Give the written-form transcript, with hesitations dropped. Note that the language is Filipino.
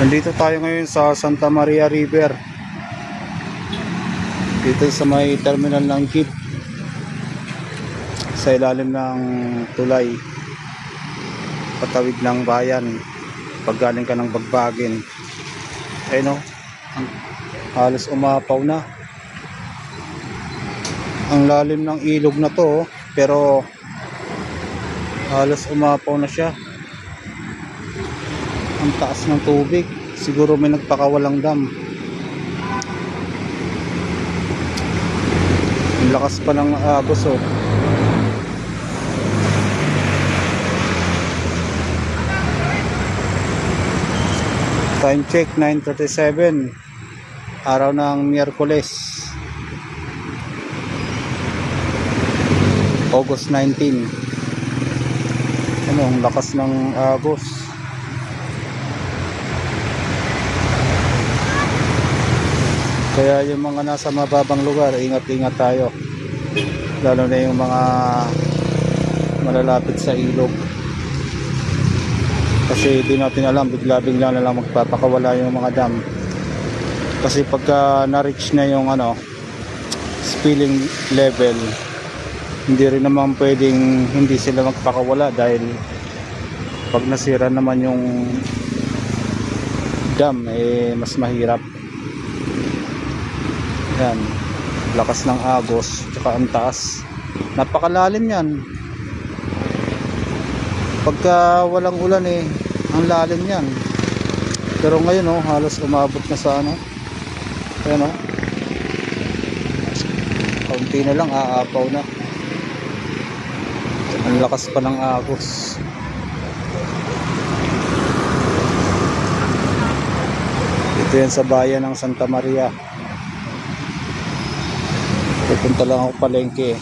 Nandito tayo ngayon sa Santa Maria River. Dito sa may terminal ng jeep. Sa ilalim ng tulay. Patawid ng bayan. Paggaling ka ng Bagbagin. Ayun o. Halos umapaw na. Ang lalim ng ilog na to. Pero halos umapaw na siya. Ang taas ng tubig. Siguro may nagpakawalang dam. Ang lakas pa ng agos oh. Time check 9:37. Araw ng Miyerkules, August 19. Ano, ang lakas ng agos. Kaya yung mga nasa mababang lugar, ingat-ingat tayo. Lalo na yung mga malalapit sa ilog. Kasi di natin alam, bigla-bigla na lang magpapakawala yung mga dam. Kasi pagka na-reach na yung spilling level, hindi rin naman pwedeng hindi sila magpakawala dahil pag nasira naman yung dam, mas mahirap. Yan, lakas ng agos, tsaka ang taas. Napakalalim yan. Pagka walang ulan ang lalim yan. Pero ngayon halos umabot na sa ayan kaunti na lang, aapaw na. Ang lakas pa ng agos. Ito yan sa bayan ng Santa Maria. Pupunta lang ako palengke.